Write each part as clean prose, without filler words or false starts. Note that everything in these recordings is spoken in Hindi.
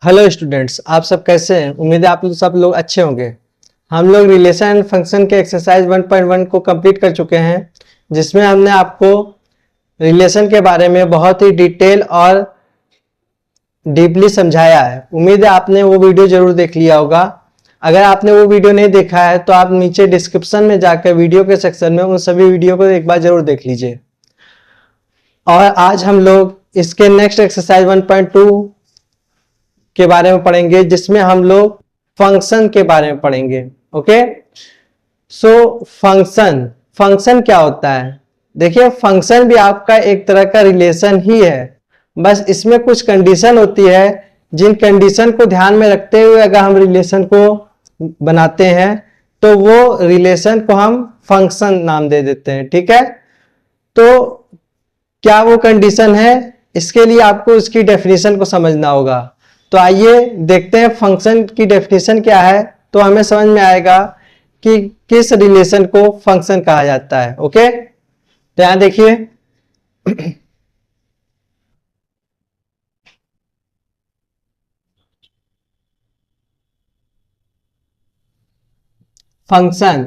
हेलो स्टूडेंट्स, आप सब कैसे हैं। उम्मीद है आप लोग सब लोग अच्छे होंगे। हम लोग रिलेशन एंड फंक्शन के एक्सरसाइज 1.1 को कंप्लीट कर चुके हैं, जिसमें हमने आपको रिलेशन के बारे में बहुत ही डिटेल और डीपली समझाया है। उम्मीद है आपने वो वीडियो जरूर देख लिया होगा। अगर आपने वो वीडियो नहीं देखा है तो आप नीचे डिस्क्रिप्शन में जाकर वीडियो के सेक्शन में उन सभी वीडियो को एक बार जरूर देख लीजिए। और आज हम लोग इसके नेक्स्ट एक्सरसाइज 1.2 के बारे में पढ़ेंगे, जिसमें हम लोग फंक्शन के बारे में पढ़ेंगे। ओके, सो फंक्शन क्या होता है। देखिए, फंक्शन भी आपका एक तरह का रिलेशन ही है, बस इसमें कुछ कंडीशन होती है, जिन कंडीशन को ध्यान में रखते हुए अगर हम रिलेशन को बनाते हैं तो वो रिलेशन को हम फंक्शन नाम दे देते हैं। ठीक है, तो क्या वो कंडीशन है, इसके लिए आपको उसकी डेफिनेशन को समझना होगा। तो आइए देखते हैं फंक्शन की डेफिनेशन क्या है, तो हमें समझ में आएगा कि किस रिलेशन को फंक्शन कहा जाता है। ओके, तो यहां देखिए फंक्शन,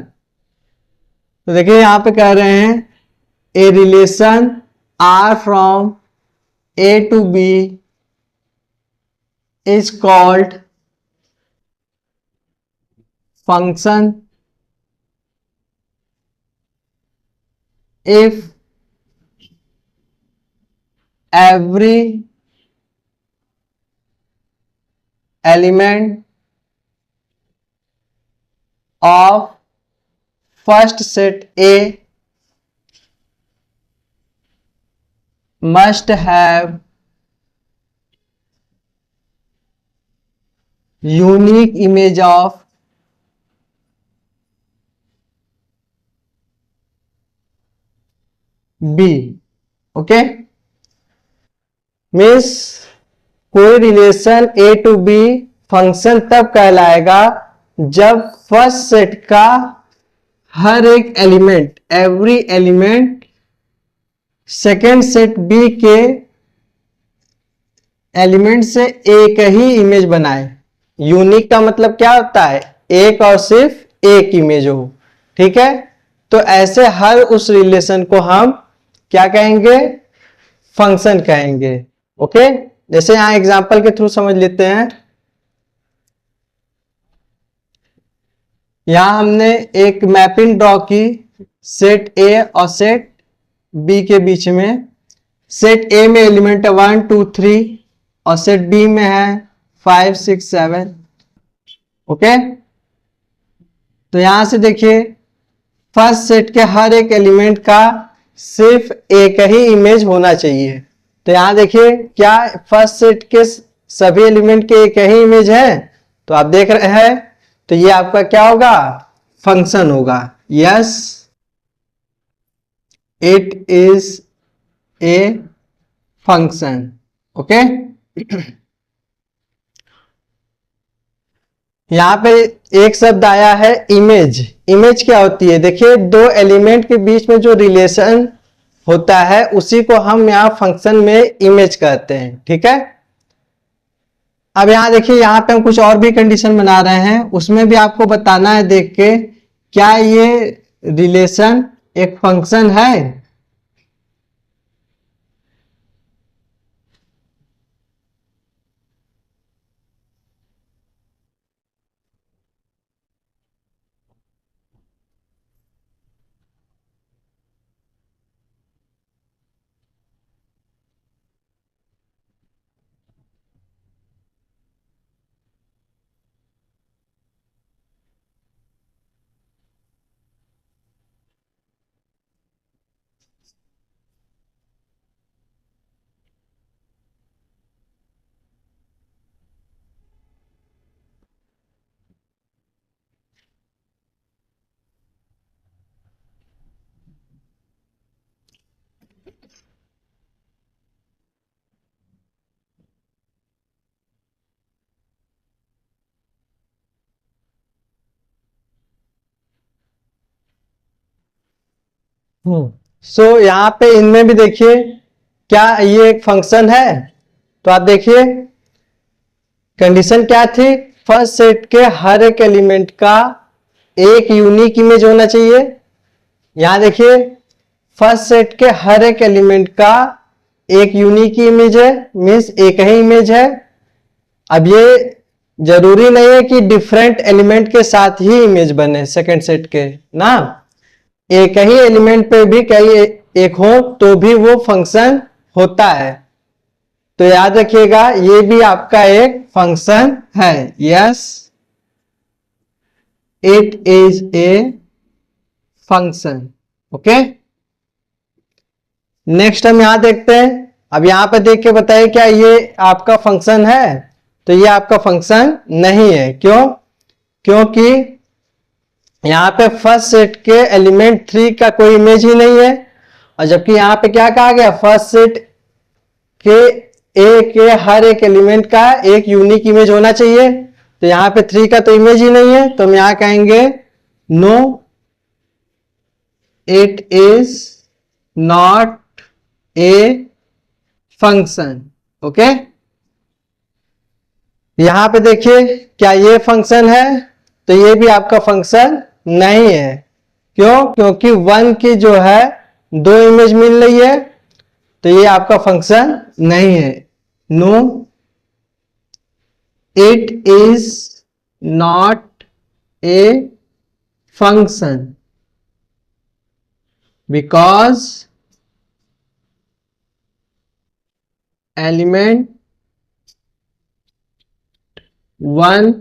तो देखिए यहां पे कह रहे हैं a relation R from A to B is called function if every element of first set A must have unique image of B। Okay, means कोई relation A to B function तब कहलाएगा जब फर्स्ट सेट का हर एक element, every element second set B के एलिमेंट से एक ही इमेज बनाए। यूनिक का मतलब क्या होता है, एक और सिर्फ एक इमेज हो। ठीक है, तो ऐसे हर उस रिलेशन को हम क्या कहेंगे, फंक्शन कहेंगे। ओके, जैसे यहां एग्जांपल के थ्रू समझ लेते हैं। यहां हमने एक मैपिंग ड्रॉ की सेट ए और सेट बी के बीच में। सेट ए में एलिमेंट है 1 2 3 और सेट बी में है 5 6 7। ओके, तो यहां से देखिए फर्स्ट सेट के हर एक एलिमेंट का सिर्फ एक ही इमेज होना चाहिए। तो यहां देखिए क्या फर्स्ट सेट के सभी एलिमेंट के एक ही इमेज है, तो आप देख रहे हैं, तो ये आपका क्या होगा, फंक्शन होगा। Yes, it is a function. Okay, यहां पे एक शब्द आया है इमेज। इमेज क्या होती है, देखिए दो एलिमेंट के बीच में जो रिलेशन होता है उसी को हम यहां फंक्शन में इमेज कहते हैं। ठीक है, अब यहां देखिए यहां पे हम कुछ और भी कंडीशन बना रहे हैं, उसमें भी आपको बताना है देख के क्या ये रिलेशन एक फंक्शन है। सो यहाँ पे इनमें भी देखिए क्या ये एक फंक्शन है, तो आप देखिए कंडीशन क्या थी, फर्स्ट सेट के हर एक एलिमेंट का एक यूनिक इमेज होना चाहिए। यहां देखिए फर्स्ट सेट के हर एक एलिमेंट का एक यूनिक इमेज है, मीन्स एक ही इमेज है। अब ये जरूरी नहीं है कि डिफरेंट एलिमेंट के साथ ही इमेज बने सेकंड सेट के ना, एक ही एलिमेंट पे भी कई एक हो तो भी वो फंक्शन होता है। तो याद रखिएगा ये भी आपका एक फंक्शन है। Yes, it is a function. Okay, next हम यहां देखते हैं। अब यहां पे देख के बताइए क्या ये आपका फंक्शन है? तो ये आपका फंक्शन नहीं है। क्यों? क्योंकि यहां पे फर्स्ट सेट के एलिमेंट 3 का कोई इमेज ही नहीं है, और जबकि यहां पे क्या कहा गया, फर्स्ट सेट के ए के हर एक एलिमेंट का एक यूनिक इमेज होना चाहिए। तो यहां पे 3 का तो इमेज ही नहीं है, तो हम यहां कहेंगे no, it is not a function. Okay, यहां पे देखिए क्या ये फंक्शन है? तो ये भी आपका फंक्शन नहीं है। क्यों? क्योंकि 1 की जो है 2 इमेज मिल रही है, तो ये आपका फंक्शन नहीं है। No, it is not a function because element 1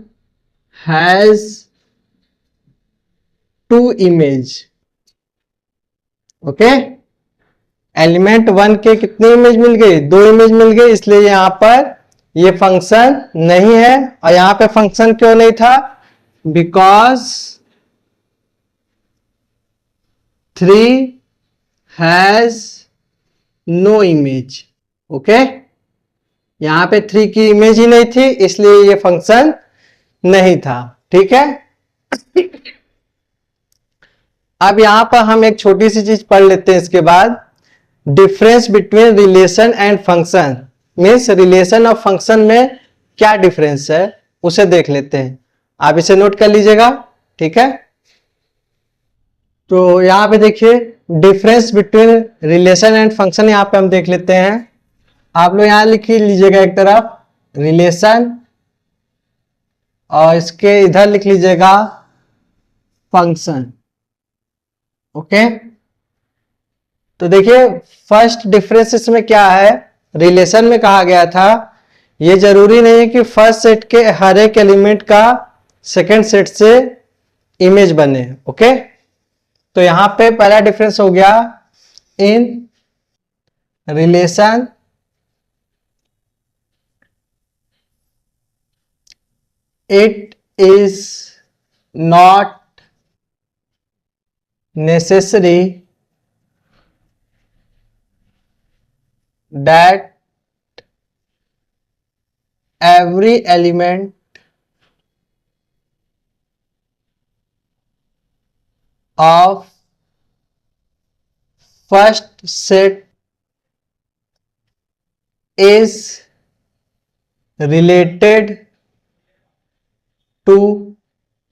has 2 image. Okay, element 1 के कितनी इमेज मिल गई? 2 इमेज मिल गई, इसलिए यहां पर ये फंक्शन नहीं है। और यहां पे फंक्शन क्यों नहीं था? Because 3 has no image. Okay, यहां पे 3 की इमेज ही नहीं थी, इसलिए ये फंक्शन नहीं था। ठीक है, अब यहां पर हम एक छोटी सी चीज पढ़ लेते हैं इसके बाद। Difference between relation and function, means relation और फंक्शन में क्या डिफरेंस है उसे देख लेते हैं। आप इसे नोट कर लीजिएगा। ठीक है, तो यहां पे देखिए difference between relation and function यहां पे हम देख लेते हैं। आप लोग यहां लिख लीजिएगा एक तरफ रिलेशन, और इसके इधर लिख लीजिएगा फंक्शन। ओके, तो देखिए फर्स्ट डिफरेंस इसमें क्या है? रिलेशन में कहा गया था ये जरूरी नहीं है कि फर्स्ट सेट के हर एक एलिमेंट का सेकंड सेट से इमेज बने। ओके, तो यहां पे पहला डिफरेंस हो गया, in relation it is not necessary that every element of first set is related to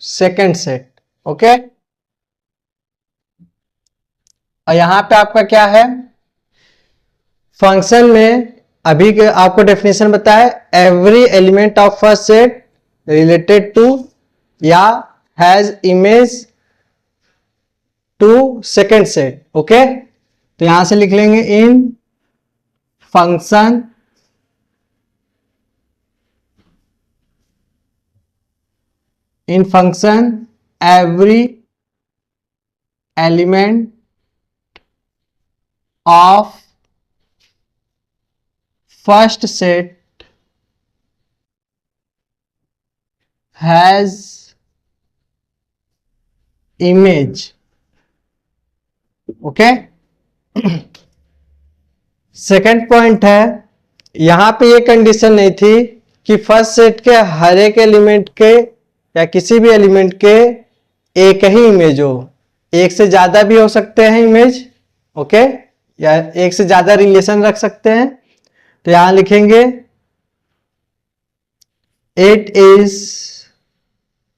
second set। Okay, और यहां पे आपका क्या है? फंक्शन में अभी के आपको डेफिनेशन बताया, every element of first set related to या has image to second set. Okay, तो यहां से लिख लेंगे इन function every element of first set has image। Okay, second point है, यहां पे ये कंडीशन नहीं थी कि फर्स्ट सेट के हर एक एलिमेंट के या किसी भी एलिमेंट के एक ही इमेज हो, एक से ज्यादा भी हो सकते हैं इमेज। ओके, या एक से ज्यादा रिलेशन रख सकते हैं। तो यहां लिखेंगे it is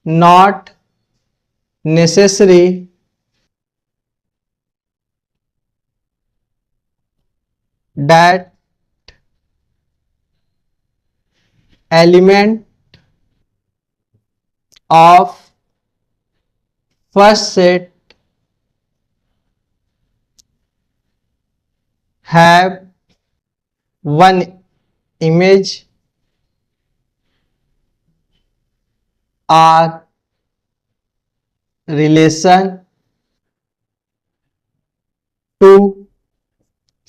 not necessary that element of first set have one image or relation to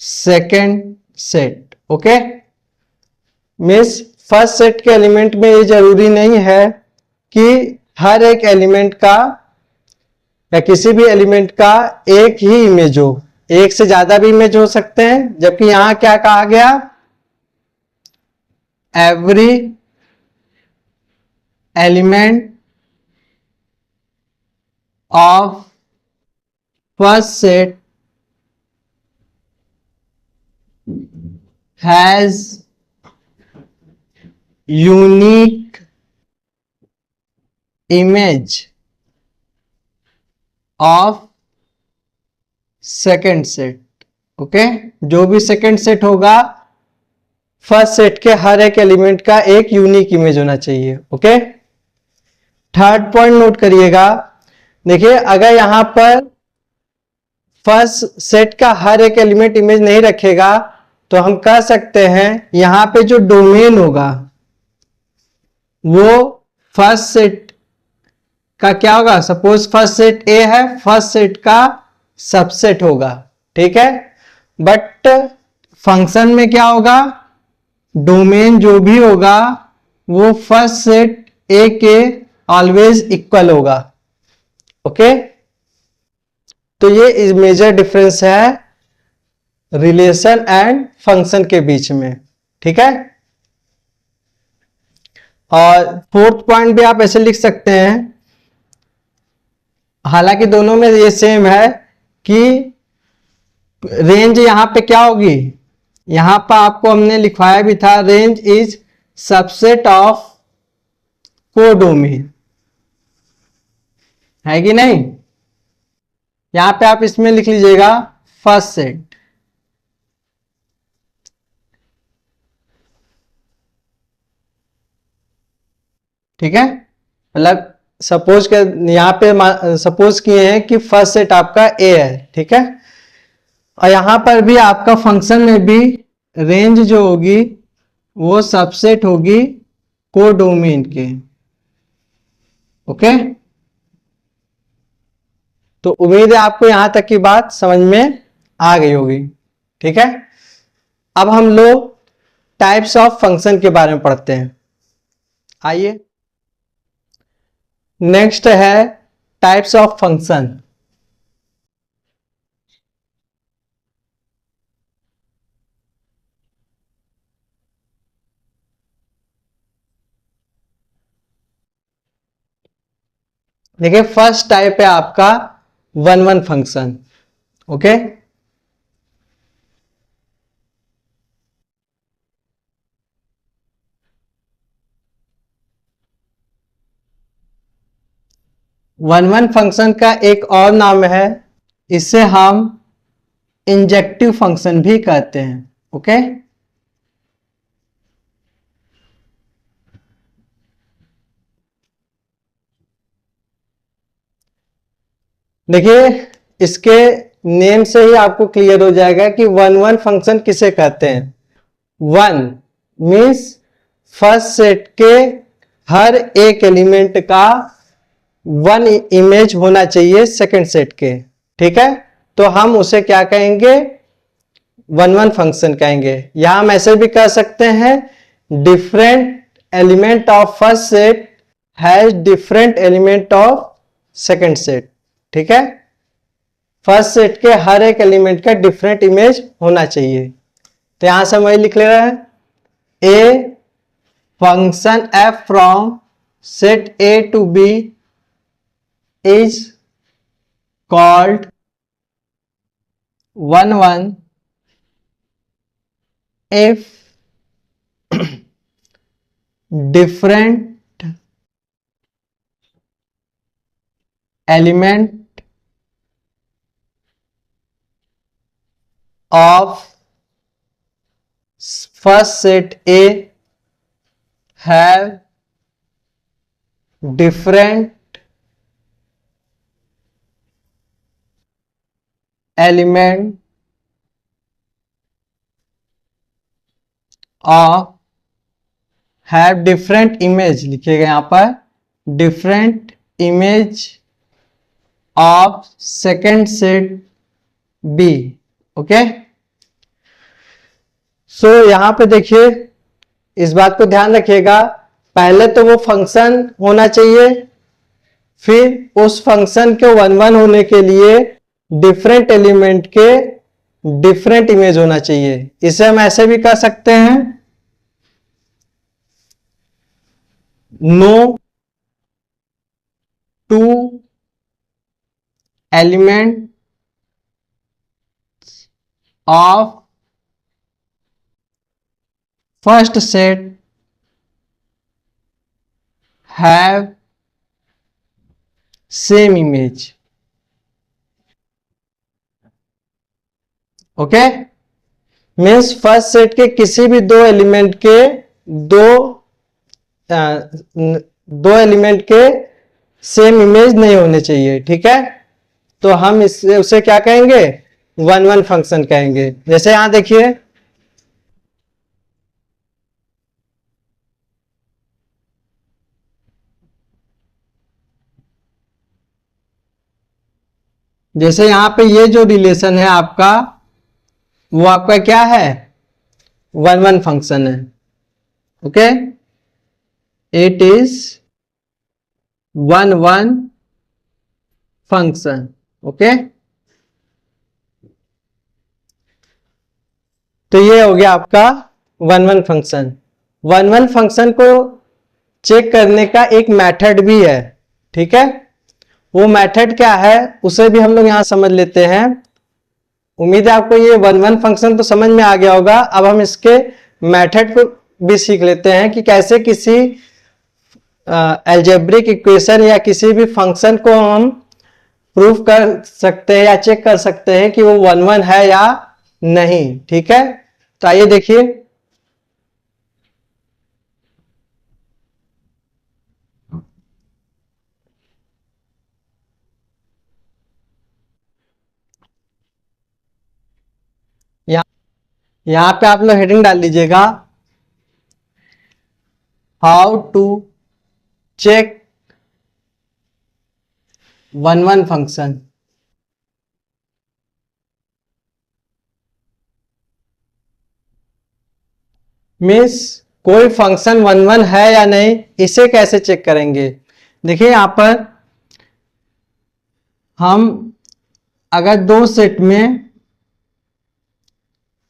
second set. Okay, means first set के एलिमेंट में ये जरूरी नहीं है कि हर एक एलिमेंट का या किसी भी एलिमेंट का एक ही इमेज हो, एक से ज्यादा भी इमेज हो सकते हैं। जबकि यहां क्या कहा गया, every element of first set has unique image of second set. Okay, जो भी सेकेंड सेट होगा फर्स्ट सेट के हर एक एलिमेंट का एक यूनिक इमेज होना चाहिए। ओके, थर्ड पॉइंट नोट करिएगा। देखिए, अगर यहां पर फर्स्ट सेट का हर एक एलिमेंट इमेज नहीं रखेगा तो हम कह सकते हैं यहां पे जो डोमेन होगा वो फर्स्ट सेट का क्या होगा। सपोज फर्स्ट सेट ए है, फर्स्ट सेट का सबसेट होगा, ठीक है। बट फंक्शन में क्या होगा, डोमेन जो भी होगा वो फर्स्ट सेट ए के ऑलवेज इक्वल होगा। ओके, तो ये मेजर डिफरेंस है रिलेशन एंड फंक्शन के बीच में, ठीक है। और फोर्थ पॉइंट भी आप ऐसे लिख सकते हैं, हालांकि दोनों में ये सेम है कि रेंज यहां पे क्या होगी, यहां पर आपको हमने लिखवाया भी था, range is subset of codomain, है कि नहीं। यहां पे आप इसमें लिख लीजिएगा फर्स्ट सेट, ठीक है। मतलब सपोज के यहां पे सपोज किए हैं कि फर्स्ट सेट आपका ए है, ठीक है। और यहां पर भी आपका फंक्शन में भी रेंज जो होगी वो सबसेट होगी कोडोमेन के। ओके, तो उम्मीद है आपको यहां तक की बात समझ में आ गई होगी, ठीक है। अब हम लोग टाइप्स ऑफ फंक्शन के बारे में पढ़ते हैं। आइए, नेक्स्ट है टाइप्स ऑफ फंक्शन। देखिए, फर्स्ट टाइप है आपका one one function. Okay, one one function का एक और नाम है, इसे हम इंजेक्टिव फंक्शन भी कहते हैं। ओके, देखिए इसके नेम से ही आपको क्लियर हो जाएगा कि वन वन फंक्शन किसे कहते हैं। वन मीन्स फर्स्ट सेट के हर एक एलिमेंट का वन इमेज होना चाहिए सेकंड सेट के, ठीक है। तो हम उसे क्या कहेंगे, वन वन फंक्शन कहेंगे। यहां हम ऐसे भी कह सकते हैं, different element of first set has different element of second set, ठीक है। फर्स्ट सेट के हर एक एलिमेंट का डिफरेंट इमेज होना चाहिए। तो यहां से हम वही लिख ले रहे हैं, a function F from set A to B is called one one if different element of first set A have different element of have different image, लिखिएगा यहां पर different image of second set B. Okay, so यहां पे देखिए, इस बात को ध्यान रखिएगा, पहले तो वो फंक्शन होना चाहिए, फिर उस फंक्शन के वन वन होने के लिए डिफरेंट एलिमेंट के डिफरेंट इमेज होना चाहिए। इसे हम ऐसे भी कर सकते हैं, no two element of first set have same image. Okay, means first set के किसी भी दो एलिमेंट के दो एलिमेंट के सेम इमेज नहीं होने चाहिए। ठीक है, तो हम इससे उसे क्या कहेंगे, वन वन फंक्शन कहेंगे। जैसे यहां देखिए, जैसे यहां पे ये जो रिलेशन है आपका, वो आपका क्या है, वन वन फंक्शन है। Okay, it is one one function. Okay, तो ये हो गया आपका one one function. One one function को चेक करने का एक मेथड भी है। ठीक है, वो मेथड क्या है उसे भी हम लोग यहां समझ लेते हैं। उम्मीद है आपको ये वन वन फंक्शन तो समझ में आ गया होगा। अब हम इसके मेथड को भी सीख लेते हैं कि कैसे किसी अलजेब्रिक इक्वेशन या किसी भी फंक्शन को हम प्रूफ कर सकते हैं या चेक कर सकते हैं कि वो वन वन है या नहीं। ठीक है, तो आइए देखिए, यहां पे आप लोग हेडिंग डाल लीजिएगा, how to check one one function. Means कोई फंक्शन वन वन है या नहीं, इसे कैसे चेक करेंगे। देखिए यहां पर हम अगर दो सेट में,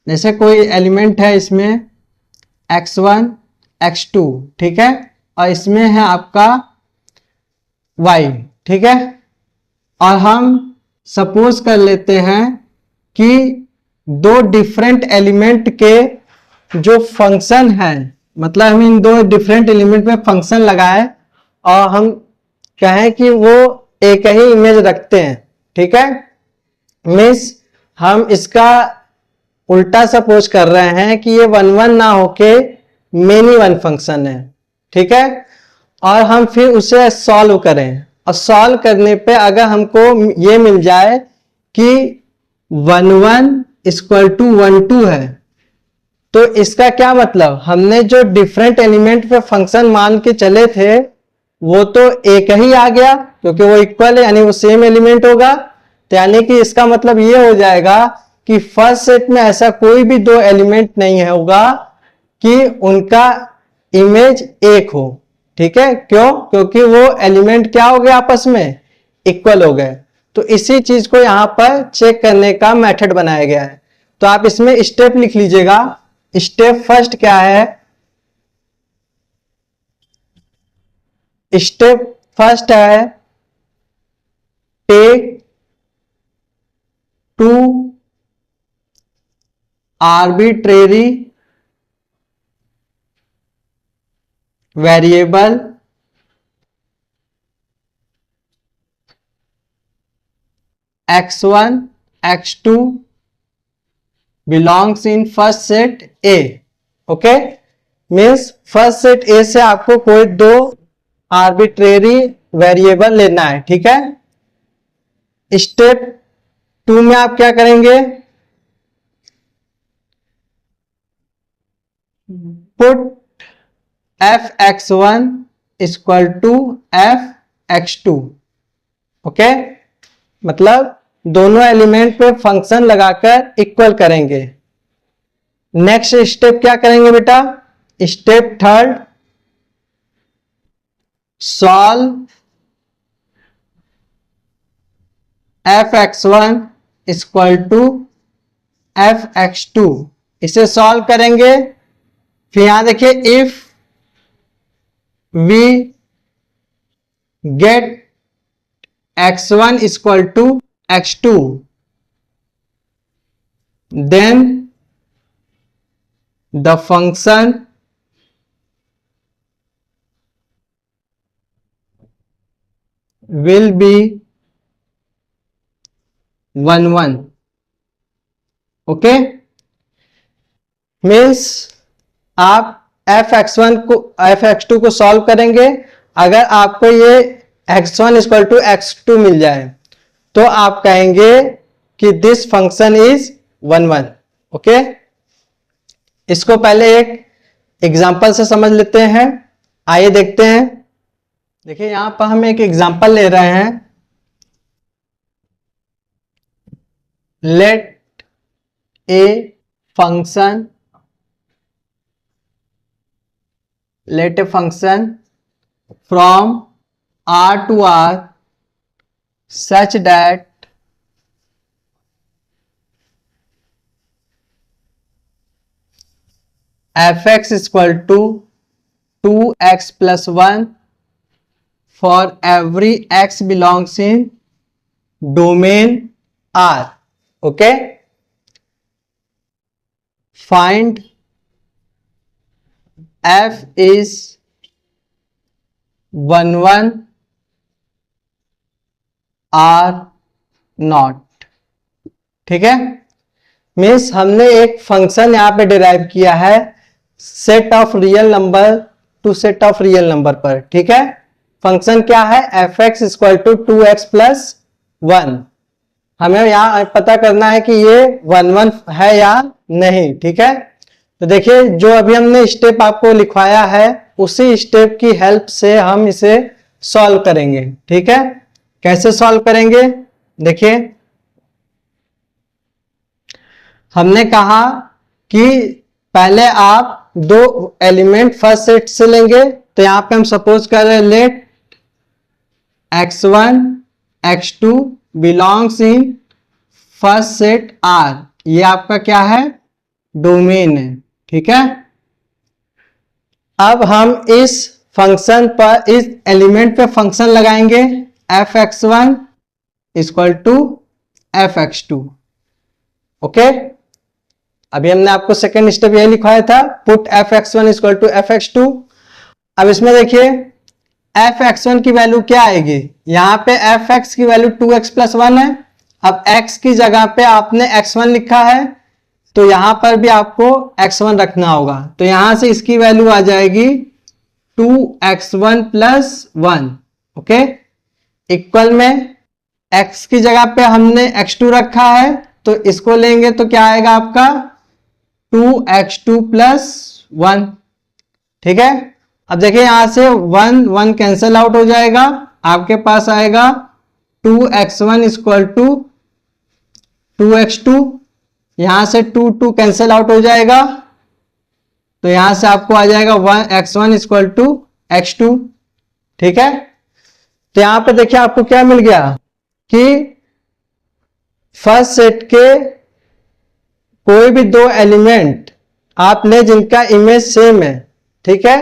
जैसे कोई एलिमेंट है इसमें x1 x2, ठीक है, और इसमें है आपका y, ठीक है, और हम सपोज कर लेते हैं कि दो डिफरेंट एलिमेंट के जो फंक्शन है, मतलब हम इन दो डिफरेंट एलिमेंट में फंक्शन लगाए और हम कहें कि वो एक ही इमेज रखते हैं। ठीक है, मीन्स हम इसका उल्टा सपोज कर रहे हैं कि ये वन वन ना होके मेनी वन फंक्शन है। ठीक है, और हम फिर उसे सॉल्व करें, और सॉल्व करने पे अगर हमको ये मिल जाए कि one one equal to one two है, तो इसका क्या मतलब, हमने जो डिफरेंट एलिमेंट पे फंक्शन मान के चले थे वो तो एक ही आ गया, क्योंकि वो इक्वल है यानी वो सेम एलिमेंट होगा। तो यानी कि इसका मतलब ये हो जाएगा कि फर्स्ट सेट में ऐसा कोई भी दो एलिमेंट नहीं होगा कि उनका इमेज एक हो। ठीक है, क्यों, क्योंकि वो एलिमेंट क्या हो गए, आपस में इक्वल हो गए। तो इसी चीज को यहां पर चेक करने का मेथड बनाया गया है। तो आप इसमें स्टेप लिख लीजिएगा। स्टेप फर्स्ट क्या है, स्टेप फर्स्ट है take two arbitrary variable x1 x2 belongs in first set A. Okay, means first set A से आपको कोई दो आर्बिट्रेरी वेरिएबल लेना है। ठीक है, स्टेप 2 में आप क्या करेंगे, put f(x1) equal to f(x2). Okay, मतलब दोनों एलिमेंट पे फंक्शन लगाकर इक्वल करेंगे। नेक्स्ट स्टेप क्या करेंगे बेटा, step 3, solve f(x1) equal to f(x2). इसे सॉल्व करेंगे। फिर यहां देखिए, if we get x1 equal to x2 then the function will be 1 1। Okay, means आप f(x2) को सॉल्व करेंगे। अगर आपको ये x1 इक्वल टू x2 मिल जाए तो आप कहेंगे कि दिस फंक्शन इज 1 1। ओके, इसको पहले एक एग्जांपल से समझ लेते हैं। आइए देखते हैं। देखिए, यहां पर हम एक एग्जांपल ले रहे हैं। Let a function from R to R such that f(x) equal to 2x plus 1 for every x belongs in domain R. Okay, find f is 1 1 R not. ठीक है, मीन्स हमने एक फंक्शन यहां पे डिराइव किया है set of real number two set of real number पर। ठीक है, फंक्शन क्या है, f(x) equal to 2x plus 1। हमें यहां पता करना है कि ये 1 1 है या नहीं। ठीक है, तो देखिए, जो अभी हमने स्टेप आपको लिखवाया है उसी स्टेप की हेल्प से हम इसे सॉल्व करेंगे। ठीक है, कैसे सॉल्व करेंगे, देखिए, हमने कहा कि पहले आप दो एलिमेंट फर्स्ट सेट से लेंगे। तो यहां पे हम सपोज कर रहे हैं let x1 x2 belongs in first set R। ये आपका क्या है, डोमेन है। ठीक है, अब हम इस फंक्शन पर, इस एलिमेंट पे फंक्शन लगाएंगे f(x1) equal to f(x2). Okay, अभी हमने आपको सेकेंड स्टेप यही लिखवाया था, put f(x1) equal to f(x2). अब इसमें देखिए, f(x1) की वैल्यू क्या आएगी, यहां पे f(x) की वैल्यू 2x प्लस 1 है। अब x की जगह पे आपने x1 लिखा है तो यहां पर भी आपको x1 रखना होगा। तो यहां से इसकी वैल्यू आ जाएगी 2x1 प्लस 1। ओके, इक्वल में x की जगह पे हमने x2 रखा है तो इसको लेंगे तो क्या आएगा आपका 2x2 प्लस 1। ठीक है, अब देखिए, यहां से 1 1 कैंसिल आउट हो जाएगा, आपके पास आएगा 2x1 इक्वल टू 2x2। यहां से 2 2 कैंसिल आउट हो जाएगा तो यहां से आपको आ जाएगा x1 इक्वल टू x2। ठीक है, तो यहां पे देखिए आपको क्या मिल गया कि फर्स्ट सेट के कोई भी दो एलिमेंट आप ले जिनका इमेज सेम है। ठीक है,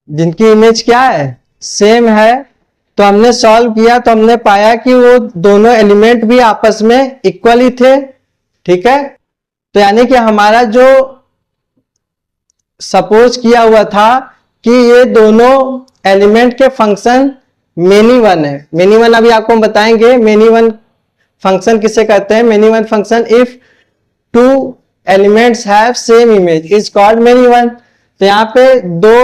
जिनकी इमेज क्या है, सेम है। तो हमने सॉल्व किया तो हमने पाया कि वो दोनों एलिमेंट भी आपस में इक्वल ही थे। ठीक है, तो यानी कि हमारा जो सपोज किया हुआ था कि ये दोनों एलिमेंट के फंक्शन मेनी वन है। मेनी वन अभी आपको हम बताएंगे मेनी वन फंक्शन किसे कहते हैं। Many one function if two elements have same image is called many one. तो यहाँ पे दो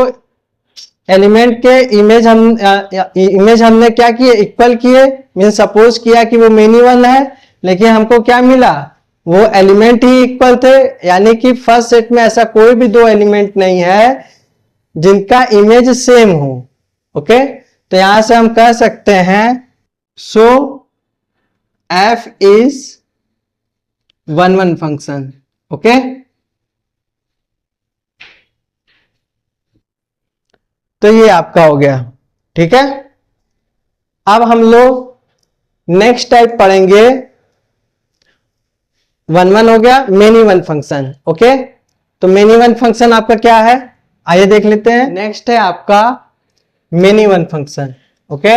एलिमेंट के इमेज हमने क्या किए, इक्वल किए, मीन सपोज किया कि वो मेनी वन है, लेकिन हमको क्या मिला, वो एलिमेंट ही इक्वल थे, यानी कि फर्स्ट सेट में ऐसा कोई भी दो एलिमेंट नहीं है जिनका इमेज सेम हो। ओके, तो यहां से हम कह सकते हैं सो f is one one function. Okay, तो ये आपका हो गया। ठीक है, अब हम लोग नेक्स्ट टाइप पढ़ेंगे। वन वन हो गया, मेनी वन फंक्शन। ओके, तो मेनी वन फंक्शन आपका क्या है, आइए देख लेते हैं। नेक्स्ट है आपका many one function. Okay,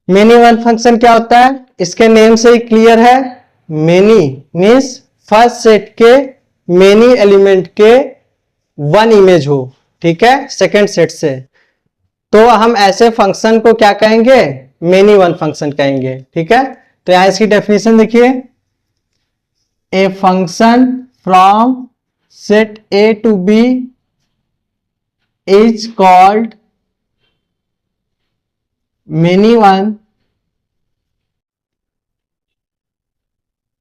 many one function क्या होता है, इसके नेम से ही क्लियर है। मेनी मीन्स फर्स्ट सेट के मेनी एलिमेंट के वन इमेज हो। ठीक है, सेकंड सेट से, तो हम ऐसे फंक्शन को क्या कहेंगे, मेनी वन फंक्शन कहेंगे। ठीक है, तो यहां इसकी डेफिनेशन देखिए, a function from set A to B is called many one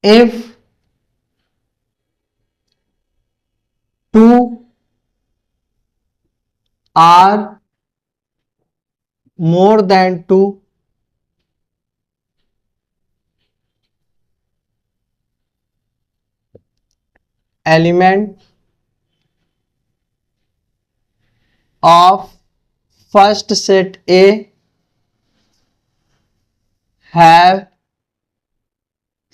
if two are more than two element of first set A have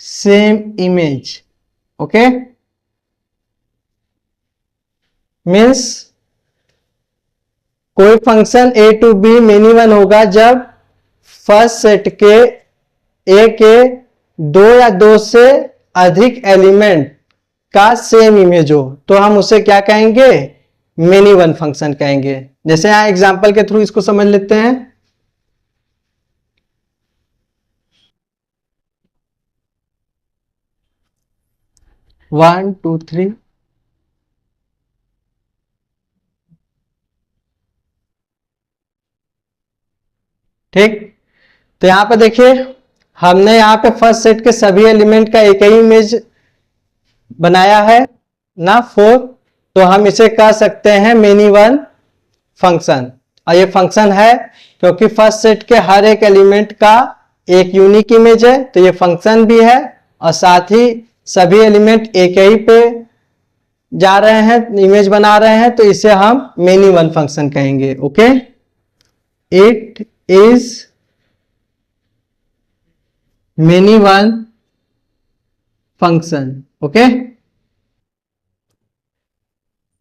same image. Okay, means कोई function A to B many one होगा जब फर्स्ट सेट के ए के दो या दो से अधिक एलिमेंट का सेम इमेज हो, तो हम उसे क्या कहेंगे, मेनी वन फंक्शन कहेंगे। जैसे यहां एग्जांपल के थ्रू इसको समझ लेते हैं। 1 2 3 ठीक, तो यहां पर देखिए हमने यहां पे फर्स्ट सेट के सभी एलिमेंट का एक ही इमेज बनाया है ना, 4, तो हम इसे कह सकते हैं मेनी वन फंक्शन। और ये फंक्शन है क्योंकि फर्स्ट सेट के हर एक एलिमेंट का एक यूनिक इमेज है, तो ये फंक्शन भी है और साथ ही सभी एलिमेंट एक ही पे जा रहे हैं, इमेज बना रहे हैं, तो इसे हम मेनी वन फंक्शन कहेंगे। Okay, it is many one function. Okay,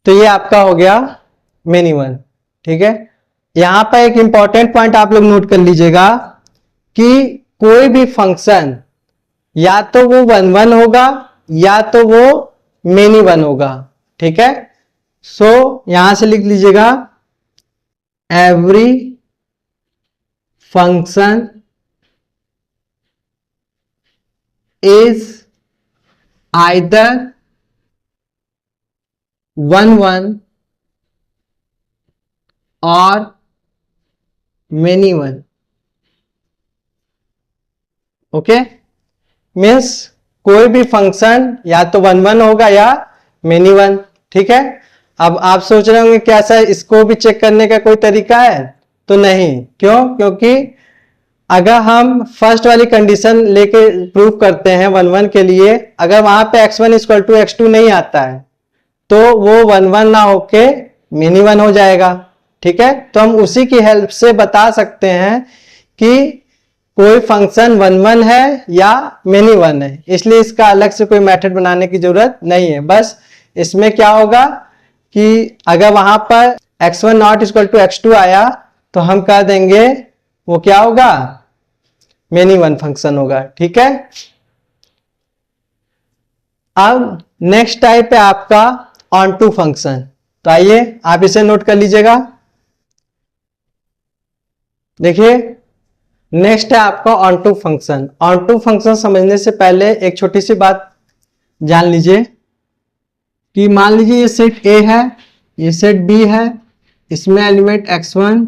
तो ये आपका हो गया मेनी वन। ठीक है, यहां पर एक इंपॉर्टेंट पॉइंट आप लोग नोट कर लीजिएगा कि कोई भी फंक्शन या तो वो वन वन होगा या तो वो मेनी वन होगा। ठीक है, सो यहां से लिख लीजिएगा every function is either one one और मेनी वन। ओके, मीन्स कोई भी फंक्शन या तो वन वन होगा या मेनी वन। ठीक है, अब आप सोच रहे होंगे क्या ऐसा इसको भी चेक करने का कोई तरीका है, तो नहीं। क्यों, क्योंकि अगर हम फर्स्ट वाली कंडीशन लेके प्रूव करते हैं वन वन के लिए, अगर वहां पे x1 इक्वल टू x2 नहीं आता है तो वो वन वन ना होके मेनी वन हो जाएगा। ठीक है, तो हम उसी की हेल्प से बता सकते हैं कि कोई फंक्शन वन वन है या मेनी वन है, इसलिए इसका अलग से कोई मेथड बनाने की जरूरत नहीं है। बस इसमें क्या होगा कि अगर वहां पर x1 not equal to x2 आया तो हम कह देंगे वो क्या होगा, मेनी वन फंक्शन होगा। ठीक है, अब नेक्स्ट टाइप है आपका ऑन टू फंक्शन। तो आइए आप इसे नोट कर लीजिएगा। देखिए नेक्स्ट है आपका onto function. Onto function समझने से पहले एक छोटी सी बात जान लीजिए कि मान लीजिए ये सेट ए है, ये सेट बी है, इसमें एलिमेंट x1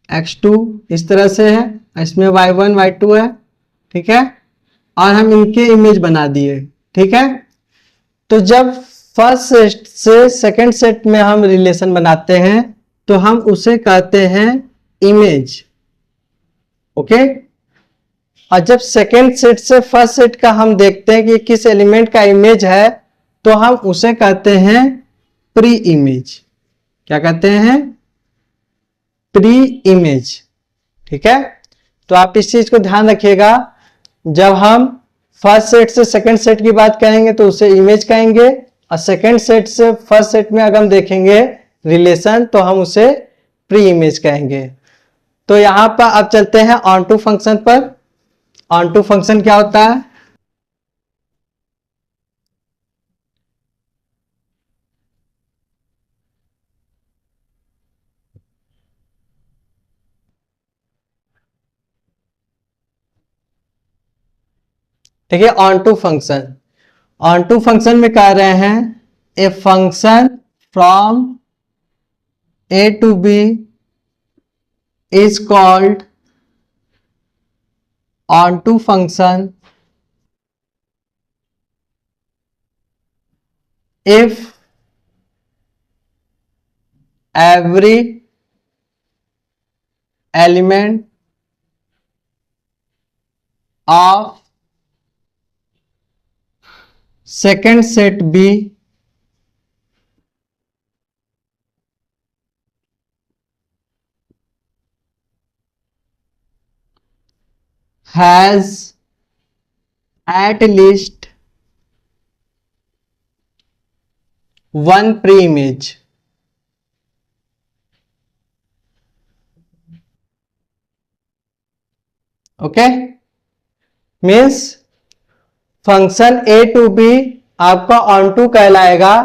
x2 इस तरह से है, इसमें y1 y2 है। ठीक है, और हम इनके इमेज बना दिए। ठीक है, तो जब फर्स्ट सेट से सेकंड सेट में हम रिलेशन बनाते हैं तो हम उसे कहते हैं इमेज। ओके, और जब सेकंड सेट से फर्स्ट सेट का हम देखते हैं कि किस एलिमेंट का इमेज है तो हम उसे कहते हैं प्री इमेज। क्या कहते हैं, प्री इमेज। ठीक है, तो आप इस चीज को ध्यान रखिएगा, जब हम फर्स्ट सेट से सेकंड सेट की बात करेंगे तो उसे इमेज कहेंगे, और सेकंड सेट से फर्स्ट सेट में अगर हम देखेंगे रिलेशन तो हम उसे प्री इमेज कहेंगे। तो यहां पर अब चलते हैं ऑन टू फंक्शन पर। ऑन टू फंक्शन क्या होता है, देखिए onto function, onto function में कह रहे हैं a function from A to B is called onto function if every element of second set B has at least one pre-image। Okay, means function A to B आपका ऑन टू कहलाएगा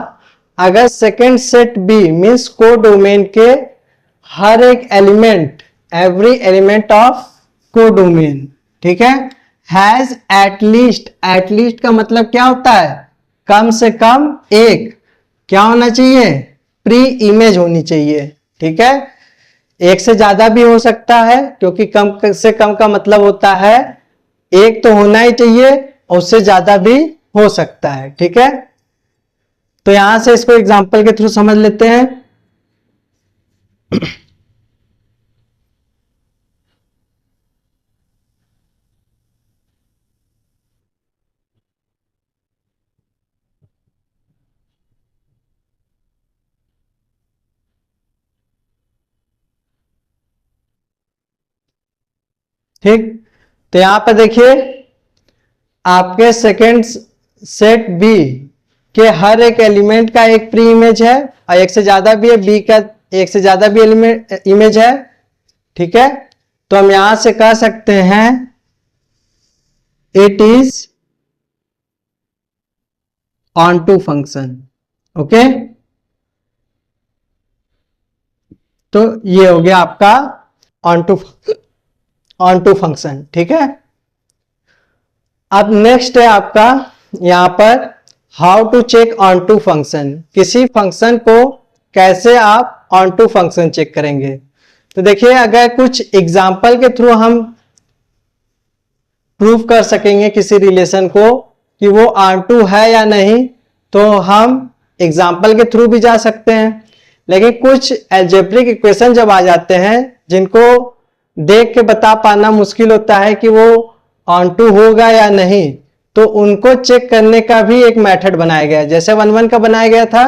अगर second set B means codomain के हर एक element, every element of codomain, ठीक है, हैज एटलीस्ट, एटलीस्ट का मतलब क्या होता है, कम से कम एक क्या होना चाहिए, प्री इमेज होनी चाहिए। ठीक है, एक से ज्यादा भी हो सकता है क्योंकि कम से कम का मतलब होता है एक तो होना ही चाहिए और उससे ज्यादा भी हो सकता है। ठीक है, तो यहां से इसको एग्जांपल के थ्रू समझ लेते हैं। ठीक, तो यहां पर देखिए आपके सेकेंड सेट बी के हर एक एलिमेंट का एक प्री इमेज है और एक से ज्यादा भी है, बी का एक से ज्यादा भी एलिमेंट इमेज है। ठीक है, तो हम यहां से कह सकते हैं it is onto function. Okay, तो ये हो गया आपका ऑन टू फंक्शन। ठीक है, अब नेक्स्ट है आपका यहां पर how to check onto function. किसी फंक्शन को कैसे आप ऑन टू फंक्शन चेक करेंगे। तो देखिए अगर कुछ एग्जाम्पल के थ्रू हम प्रूव कर सकेंगे किसी रिलेशन को कि वो ऑन टू है या नहीं तो हम एग्जाम्पल के थ्रू भी जा सकते हैं, लेकिन कुछ एल्जेब्रिक इक्वेशन जब आ जाते हैं जिनको देख के बता पाना मुश्किल होता है कि वो ऑन टू होगा या नहीं, तो उनको चेक करने का भी एक मेथड बनाया गया है। जैसे वन वन का बनाया गया था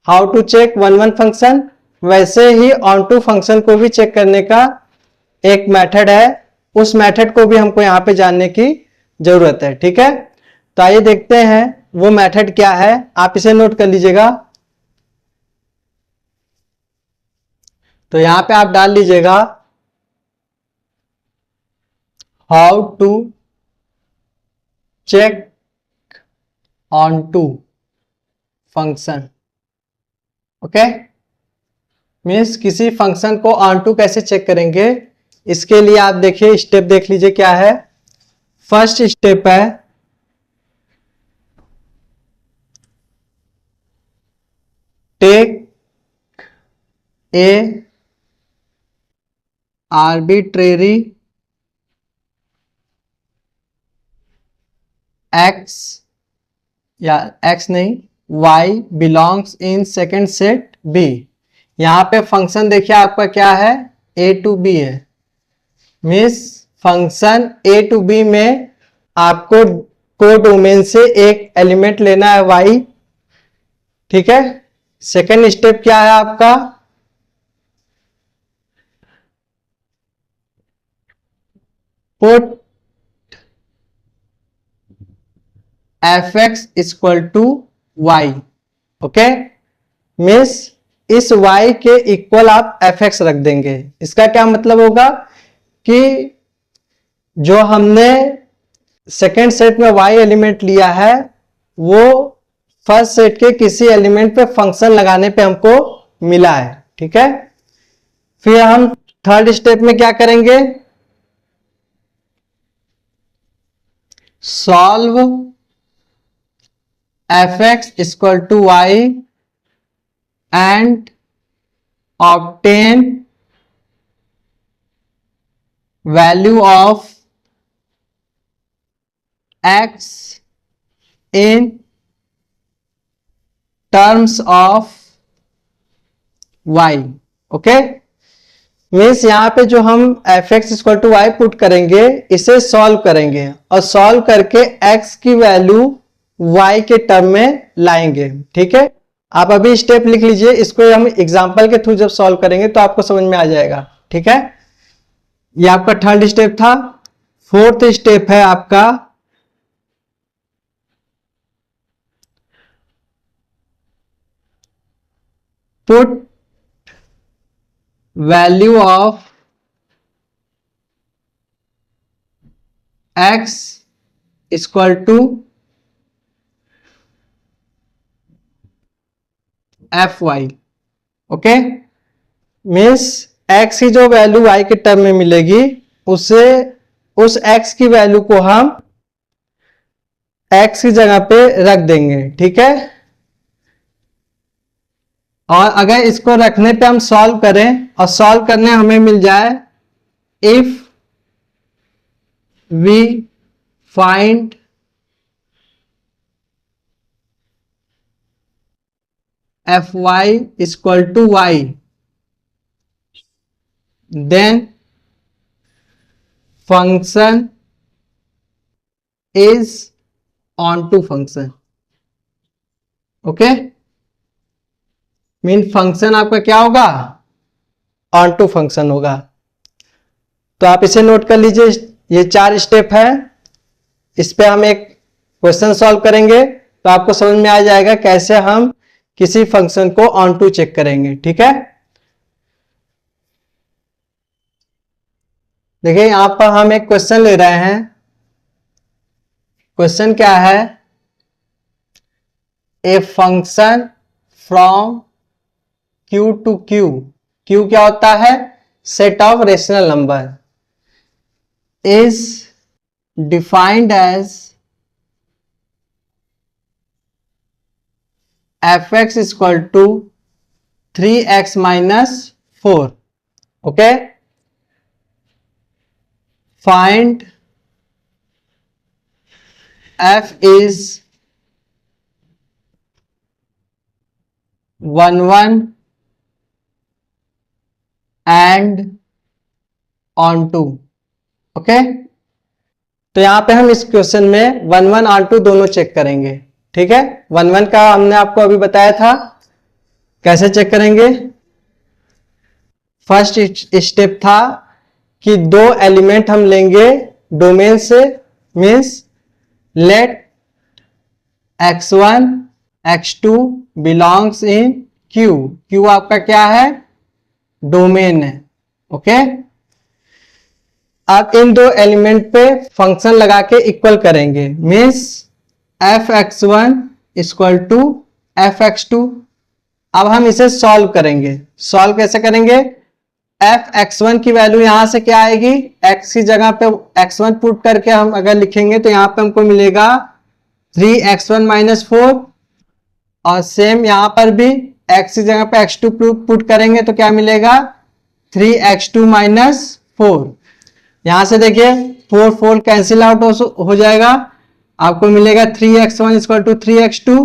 how to check one one function, वैसे ही ऑन टू फंक्शन को भी चेक करने का एक मेथड है। उस मेथड को भी हमको यहाँ पे जानने की जरूरत है। ठीक है, तो आइए देखते हैं वो मेथड क्या है, आप इसे नोट कर लीजिएगा। तो यहां पे आप डाल लीजिएगा how to check onto function. Okay, means किसी फंक्शन को ऑन टू कैसे चेक करेंगे, इसके लिए आप देखिए स्टेप देख लीजिए क्या है। फर्स्ट स्टेप है टेक ए आर्बिट्रेरी एक्स, या एक्स नहीं, y belongs in second set b। यहां पे फंक्शन देखिए आपका क्या है, a टू b है। Means function a to b में आपको को डोमेन से एक एलिमेंट लेना है y। ठीक है, सेकेंड स्टेप क्या है आपका, put fx equal to y। Okay, means इस y के इक्वल आप fx रख देंगे। इसका क्या मतलब होगा कि जो हमने सेकेंड सेट में y एलिमेंट लिया है वो फर्स्ट सेट के किसी एलिमेंट पे फंक्शन लगाने पे हमको मिला है। ठीक है, फिर हम थर्ड स्टेप में क्या करेंगे, solve fx equal to y and obtain value of x in terms of y। Okay, means यहां पे जो हम fx equal to y put करेंगे, इसे सॉल्व करेंगे और सॉल्व करके x की वैल्यू y के टर्म में लाएंगे। ठीक है, आप अभी स्टेप लिख लीजिए, इसको हम एग्जांपल के थ्रू जब सॉल्व करेंगे तो आपको समझ में आ जाएगा। ठीक है, ये आपका थर्ड स्टेप था। फोर्थ स्टेप है आपका put value of x equal to fy। Okay, means x की जो वैल्यू y के टर्म में मिलेगी उसे उस x की वैल्यू को हम x की जगह पे रख देंगे। ठीक है, और अगर इसको रखने पे हम सॉल्व करें और सॉल्व करने हमें मिल जाए if we find fy equal to y then function is onto function. Okay, mean function आपका क्या होगा, ऑन टू फंक्शन होगा। तो आप इसे नोट कर लीजिए, ये 4 स्टेप है, इस पे हम एक क्वेश्चन सॉल्व करेंगे तो आपको समझ में आ जाएगा कैसे हम किसी फंक्शन को ऑन टू चेक करेंगे। ठीक है, देखिए यहां पर हम एक क्वेश्चन ले रहे हैं। क्वेश्चन क्या है, a function from q to q, q क्या होता है, set of rational number, is defined as fx equal to 3x minus 4। Okay, find f is 1 1 and onto. Okay, तो यहां पे हम इस क्वेश्चन में 1 1 ऑन टू दोनों चेक करेंगे। ठीक है, 1 1 का हमने आपको अभी बताया था कैसे चेक करेंगे। फर्स्ट स्टेप था कि 2 एलिमेंट हम लेंगे डोमेन से, means let x1 x2 belongs in q। q आपका क्या है, डोमेन है। ओके, अब इन दो एलिमेंट पे फंक्शन लगा के इक्वल करेंगे, means f(x1) equal to f(x2). अब हम इसे सॉल्व करेंगे। सॉल्व कैसे करेंगे? f(x1) की वैल्यू यहां से क्या आएगी, x की जगह पे x1 पुट करके हम अगर लिखेंगे तो यहां पे हमको मिलेगा 3x1 - 4, और सेम यहां पर भी x की जगह पे x2 पुट करेंगे तो क्या मिलेगा 3x2 - 4। यहां से देखिए 4 4 कैंसिल आउट हो जाएगा, आपको मिलेगा 3x1 इक्वल टू 3x2,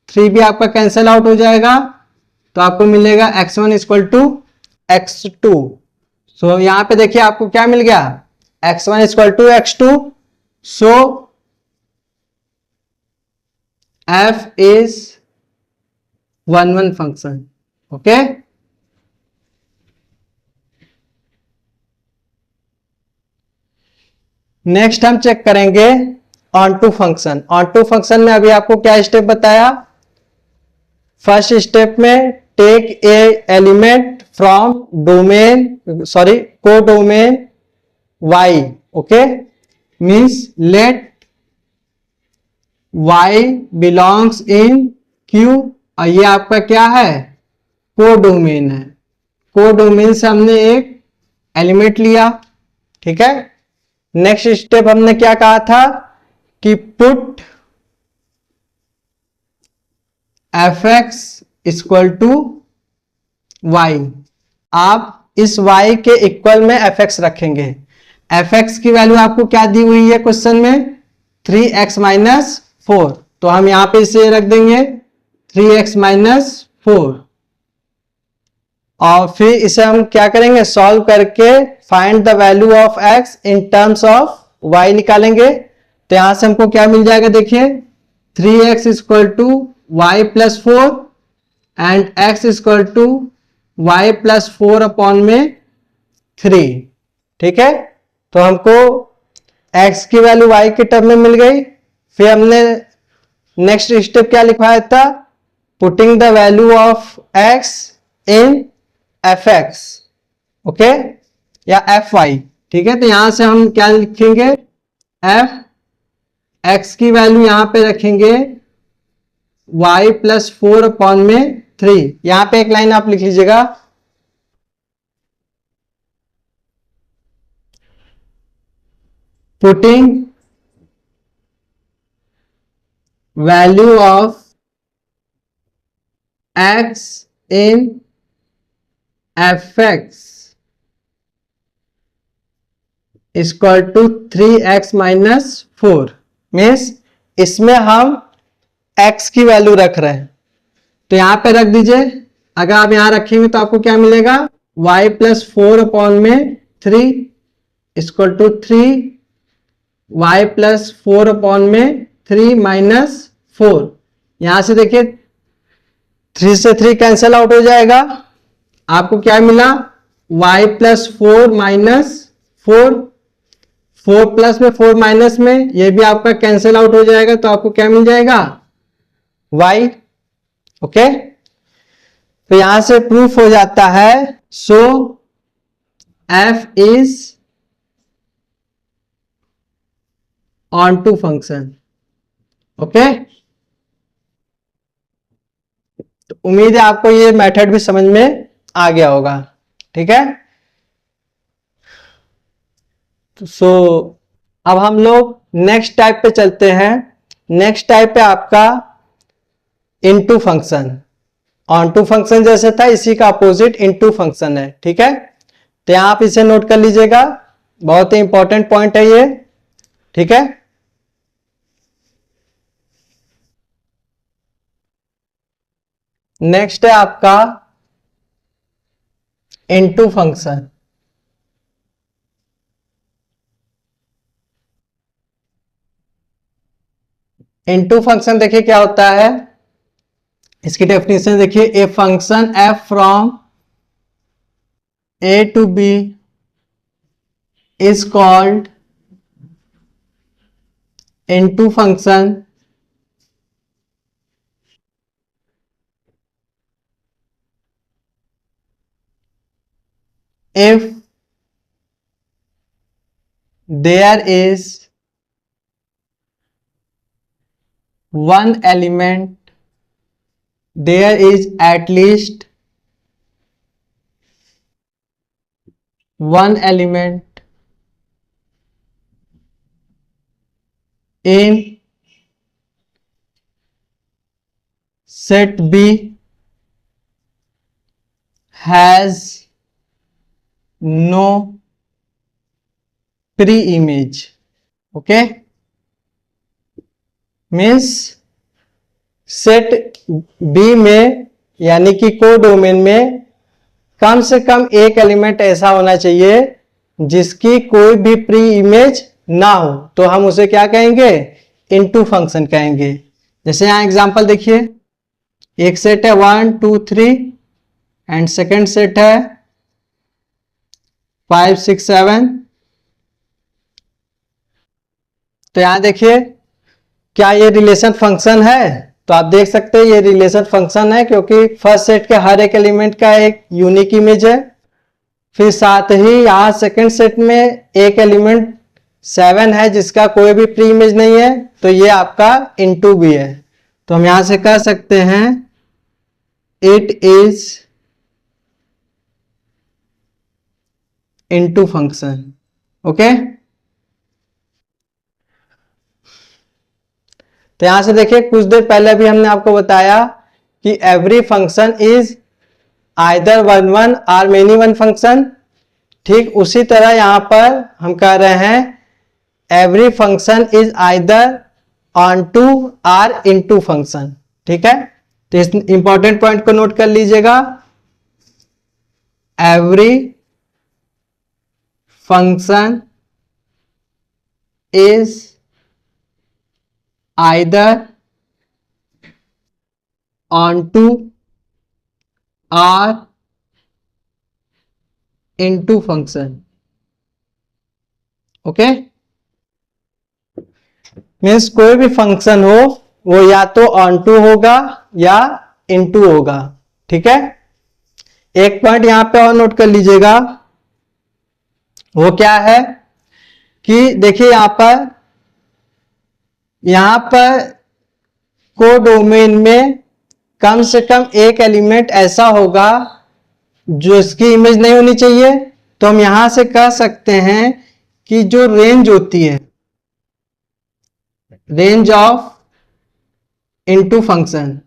3 भी आपका कैंसिल आउट हो जाएगा तो आपको मिलेगा x1 इक्वल टू x2। सो यहां पे देखिए आपको क्या मिल गया, x1 equal to x2। So f is 1 function. Okay, next हम चेक करेंगे onto function. Onto function में अभी आपको क्या स्टेप बताया, फर्स्ट स्टेप में take a element from domain codomain y। Okay, means let y belongs in Q, और ये आपका क्या है, कोडोमेन है। कोडोमेन से हमने एक एलिमेंट लिया, ठीक है। नेक्स्ट स्टेप हमने क्या कहा था कि put f(x) equal to y। आप इस y के इक्वल में f(x) रखेंगे। f(x) की वैल्यू आपको क्या दी हुई है क्वेश्चन में, 3x - 4, तो हम यहां पे इसे रख देंगे 3x - 4, और फिर इसे हम क्या करेंगे, सॉल्व करके find the value of x in terms of y निकालेंगे। तो यहां से हमको क्या मिल जाएगा, देखिए 3x equal to y plus 4 and x equal to y plus 4 upon में 3। ठीक है, तो हमको x की वैल्यू y के टर्म में मिल गई। फिर हमने नेक्स्ट स्टेप क्या लिखवाया था, putting the value of x in f(x), okay, या fy। ठीक है, तो यहां से हम क्या लिखेंगे, f(x) की वैल्यू यहां पे रखेंगे y प्लस 4 अपॉन में 3। यहां पे एक लाइन आप लिख लीजिएगा, putting value of x in f(x) equal to 3x - 4। Means इसमें हम x की वैल्यू रख रहे हैं, तो यहां पे रख दीजिए। अगर आप यहां रखेंगे तो आपको क्या मिलेगा, y प्लस 4 अपॉन में 3 equal to 3y plus 4 upon में 3 माइनस 4। यहां से देखिए 3 से 3 कैंसिल आउट हो जाएगा, आपको क्या मिला, y प्लस 4 माइनस 4, 4 प्लस में 4 माइनस में, ये भी आपका कैंसिल आउट हो जाएगा, तो आपको क्या मिल जाएगा, y। ओके, तो यहां से प्रूफ हो जाता है, so f is onto function. Okay, तो उम्मीद है आपको ये मेथड भी समझ में आ गया होगा। ठीक है, सो अब हम लोग नेक्स्ट टाइप पे चलते हैं। नेक्स्ट टाइप पे आपका into function. Onto function जैसे था, इसी का अपोजिट इनटू फंक्शन है। ठीक है, तो यहां आप इसे नोट कर लीजिएगा, बहुत ही इंपॉर्टेंट पॉइंट है ये। ठीक है, नेक्स्ट है आपका इनटू फंक्शन। इनटू फंक्शन देखिए क्या होता है, इसकी डेफिनेशन देखिए, a function f from a to b is called into function if there is one element, there is at least one element in set B has no pre-image. Okay, means set B में यानी कि कोडोमेन में कम से कम एक एलिमेंट ऐसा होना चाहिए जिसकी कोई भी प्री इमेज ना हो, तो हम उसे क्या कहेंगे, इनटू फंक्शन कहेंगे। जैसे यहां एग्जांपल देखिए, एक सेट है 1 2 3 एंड सेकंड सेट है 5 6 7। तो यहां देखिए, क्या ये रिलेशन फंक्शन है? तो आप देख सकते हैं ये रिलेशन फंक्शन है, क्योंकि फर्स्ट सेट के हर एक एलिमेंट का एक यूनिक इमेज है। फिर साथ ही यहां सेकंड सेट में एक एलिमेंट 7 है जिसका कोई भी प्री इमेज नहीं है, तो ये आपका इनटू भी है। तो हम यहां से कह सकते हैं it is into function. Okay, तो यहां से देखिए, कुछ देर पहले भी हमने आपको बताया कि every function is either one one और मेनी वन फंक्शन। ठीक उसी तरह यहां पर हम कह रहे हैं every function is either onto और इनटू फंक्शन। ठीक है, तो इस इंपॉर्टेंट पॉइंट को नोट कर लीजिएगा। Every function is either onto और इनटू फंक्शन। ओके, मीन्स कोई भी फंक्शन हो वो या तो ऑन टू होगा या इनटू होगा। ठीक है, एक पॉइंट यहां पे और नोट कर लीजिएगा, वो क्या है कि देखिए यहां पर कोडोमेन में कम से कम एक एलिमेंट ऐसा होगा जो इसकी इमेज नहीं होनी चाहिए। तो हम यहां से कह सकते हैं कि जो रेंज होती है, रेंज ऑफ इनटू फंक्शन,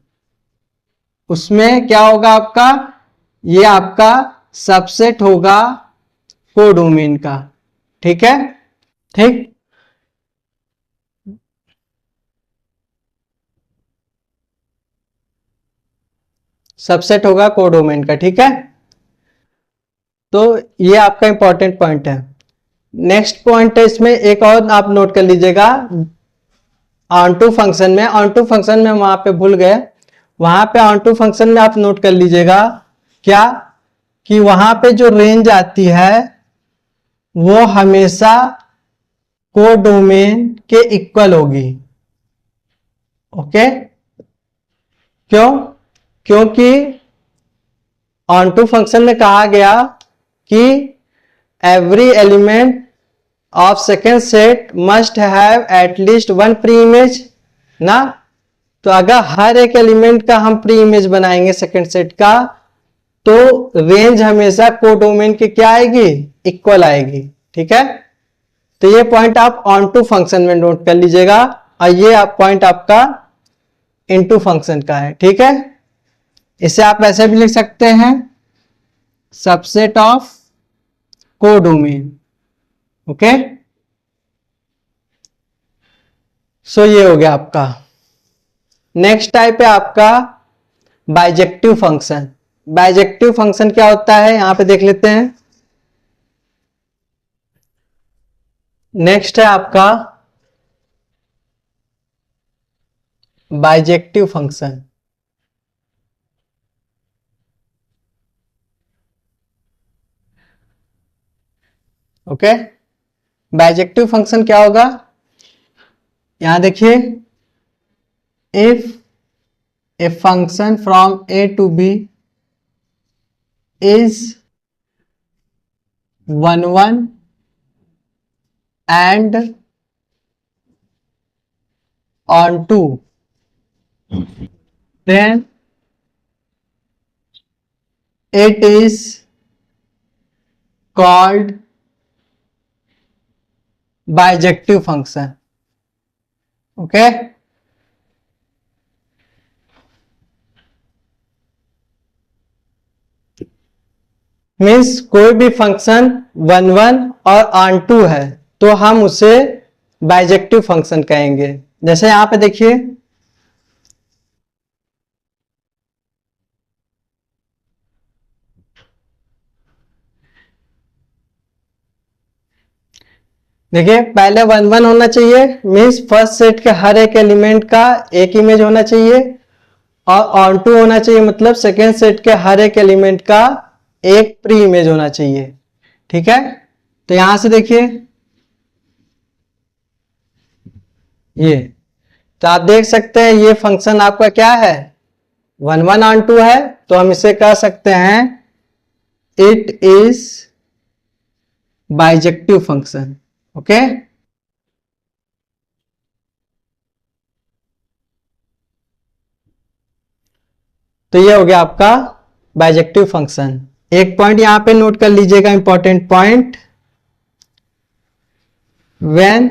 उसमें क्या होगा आपका, ये आपका सबसेट होगा कोडोमेन का। ठीक है, ठीक, सबसेट होगा कोडोमेन का। ठीक है, तो ये आपका इंपॉर्टेंट पॉइंट है। नेक्स्ट पॉइंट है इसमें एक और आप नोट कर लीजिएगा, ऑन टू फंक्शन में। ऑन टू फंक्शन में वहां पे भूल गए, वहां पे ऑन टू फंक्शन में आप नोट कर लीजिएगा क्या, कि वहां पे जो रेंज आती है वो हमेशा कोडोमेन के इक्वल होगी। ओके, क्यों? क्योंकि ऑन टू फंक्शन में कहा गया कि every element of second set must have at least one pre image ना। तो अगर हर एक एलिमेंट का हम प्री इमेज बनाएंगे सेकेंड सेट का, तो रेंज हमेशा कोडोमेन की क्या आएगी, इक्वल आएगी। ठीक है, तो ये पॉइंट आप ऑन टू फंक्शन में नोट कर लीजिएगा, और ये आप पॉइंट आपका इनटू फंक्शन का है। ठीक है, इसे आप ऐसे भी लिख सकते हैं, सबसेट ऑफ कोडोमेन। ओके, सो ये हो गया आपका। नेक्स्ट टाइप है आपका बाइजेक्टिव फंक्शन। बाइजेक्टिव फंक्शन क्या होता है यहां पे देख लेते हैं। नेक्स्ट है आपका bijective function. Okay, bijective function क्या होगा, यहां देखिए, if a function from A to B is 1 1 and on 2, then it is called bijective function. Okay, means कोई भी फंक्शन 1 1 और ऑन 2 है तो हम उसे बाइजेक्टिव फंक्शन कहेंगे। जैसे यहां पे देखिए, देखिए पहले 1 1 होना चाहिए, मीन्स फर्स्ट सेट के हर एक एलिमेंट का एक इमेज होना चाहिए, और ऑन 2 होना चाहिए मतलब सेकेंड सेट के हर एक एलिमेंट का एक प्री इमेज होना चाहिए। ठीक है, तो यहां से देखिए ये, तो आप देख सकते हैं ये फंक्शन आपका क्या है, 1 1 ऑन 2 है, तो हम इसे कह सकते हैं it is bijective function. Okay, तो ये हो गया आपका बाइजेक्टिव फंक्शन। एक पॉइंट यहां पे नोट कर लीजिएगा, important point, when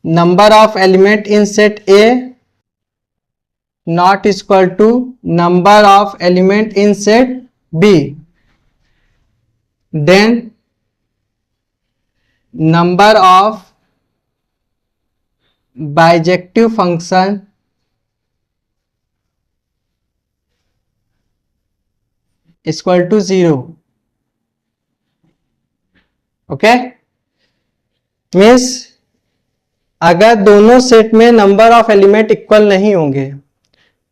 number of element in set A not equal to number of element in set B, then number of bijective function equal to 0। Okay, means अगर दोनों सेट में नंबर ऑफ एलिमेंट इक्वल नहीं होंगे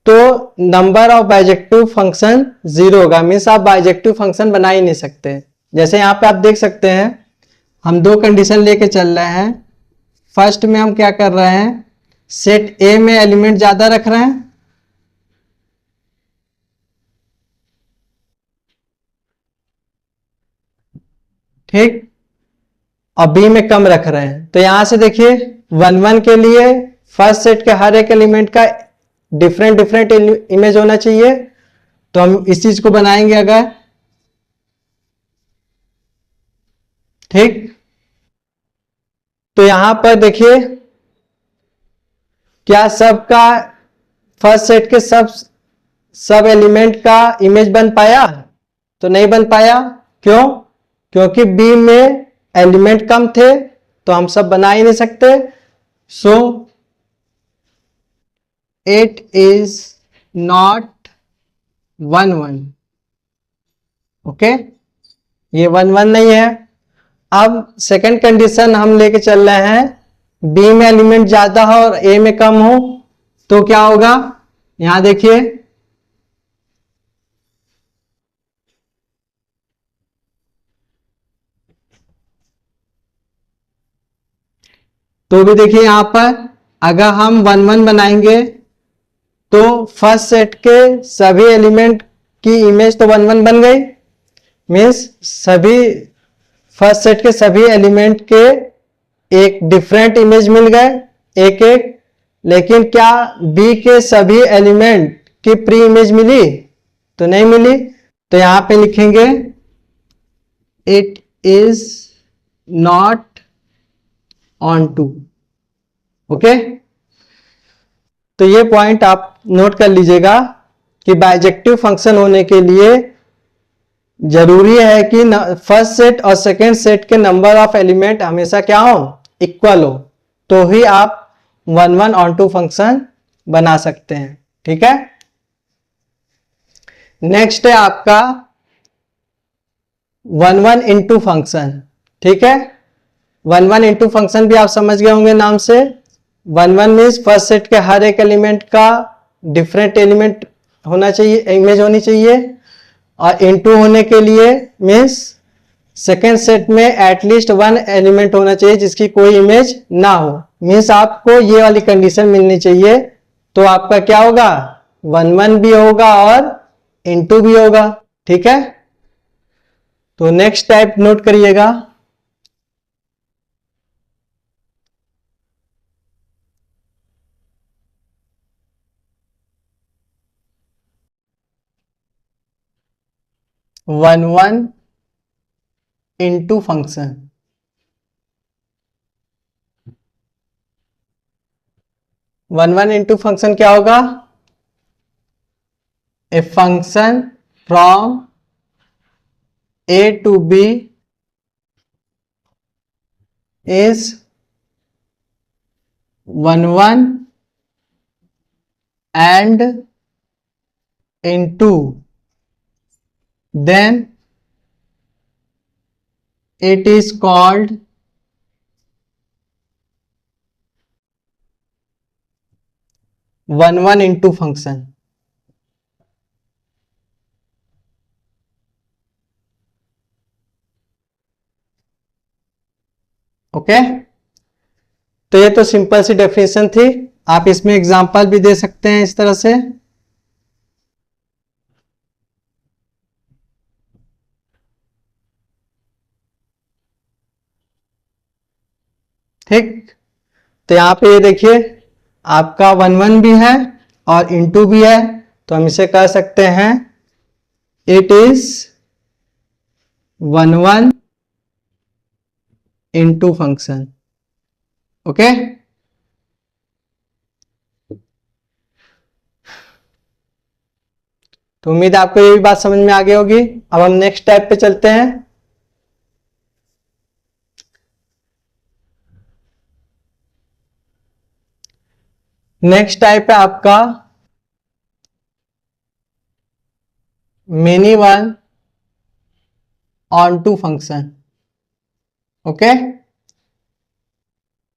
तो नंबर ऑफ बाइजेक्टिव फंक्शन 0 होगा, मीन्स आप बाइजेक्टिव फंक्शन बना ही नहीं सकते। जैसे यहां पे आप देख सकते हैं हम दो कंडीशन लेके चल रहे हैं। फर्स्ट में हम क्या कर रहे हैं, सेट ए में एलिमेंट ज्यादा रख रहे हैं, ठीक, और बी में कम रख रहे हैं। तो यहां से देखिए 1 1 के लिए फर्स्ट सेट के हर एक एलिमेंट का डिफरेंट डिफरेंट इमेज होना चाहिए, तो हम इस चीज को बनाएंगे अगर, ठीक। तो यहां पर देखिए क्या सबका फर्स्ट सेट के सब एलिमेंट का इमेज बन पाया, तो नहीं बन पाया। क्यों? क्योंकि बी में एलिमेंट कम थे तो हम सब बना ही नहीं सकते। सो इट इज नॉट 1 1। ओके, ये 1 1 नहीं है। अब सेकंड कंडीशन हम लेके चल रहे हैं, बी में एलिमेंट ज्यादा हो और ए में कम हो, तो क्या होगा, यहां देखिए तो भी देखिए यहां पर अगर हम 1 1 बनाएंगे तो फर्स्ट सेट के सभी एलिमेंट की इमेज तो 1 1 बन गई, मीन्स सभी फर्स्ट सेट के सभी एलिमेंट के एक डिफरेंट इमेज मिल गए एक एक। लेकिन क्या बी के सभी एलिमेंट की प्री इमेज मिली, तो नहीं मिली। तो यहां पे लिखेंगे it is not on 2। Okay, तो ये पॉइंट आप नोट कर लीजिएगा कि बाइजेक्टिव फंक्शन होने के लिए जरूरी है कि फर्स्ट सेट और सेकेंड सेट के नंबर ऑफ एलिमेंट हमेशा क्या हो, इक्वल हो, तो ही आप 1 1 ऑन 2 फंक्शन बना सकते हैं। ठीक है, नेक्स्ट है आपका 1 1 इंटू फंक्शन। ठीक है, 1 1 इंटू फंक्शन भी आप समझ गए होंगे नाम से। 1 1 मीन्स फर्स्ट सेट के हर एक एलिमेंट का डिफरेंट एलिमेंट होना चाहिए, इमेज होनी चाहिए, और इनटू होने के लिए मीन्स सेकेंड सेट में एटलीस्ट 1 एलिमेंट होना चाहिए जिसकी कोई इमेज ना हो। मीन्स आपको ये वाली कंडीशन मिलनी चाहिए, तो आपका क्या होगा, 1 1 भी होगा और इनटू भी होगा। ठीक है, तो नेक्स्ट टाइप नोट करिएगा, one one into function. One one into function क्या होगा? A function from A to B is 1 1 and into, then it is called one one into function. Okay, तो ये तो सिंपल सी डेफिनेशन थी। आप इसमें एग्जांपल भी दे सकते हैं इस तरह से। ठीक, तो यहां पे ये देखिए आपका वन वन भी है और इंटू भी है, तो हम इसे कह सकते हैं it is one one into function. Okay, तो उम्मीद है आपको ये भी बात समझ में आ गई होगी। अब हम नेक्स्ट टाइप पे चलते हैं। नेक्स्ट टाइप है आपका many one onto function. Okay,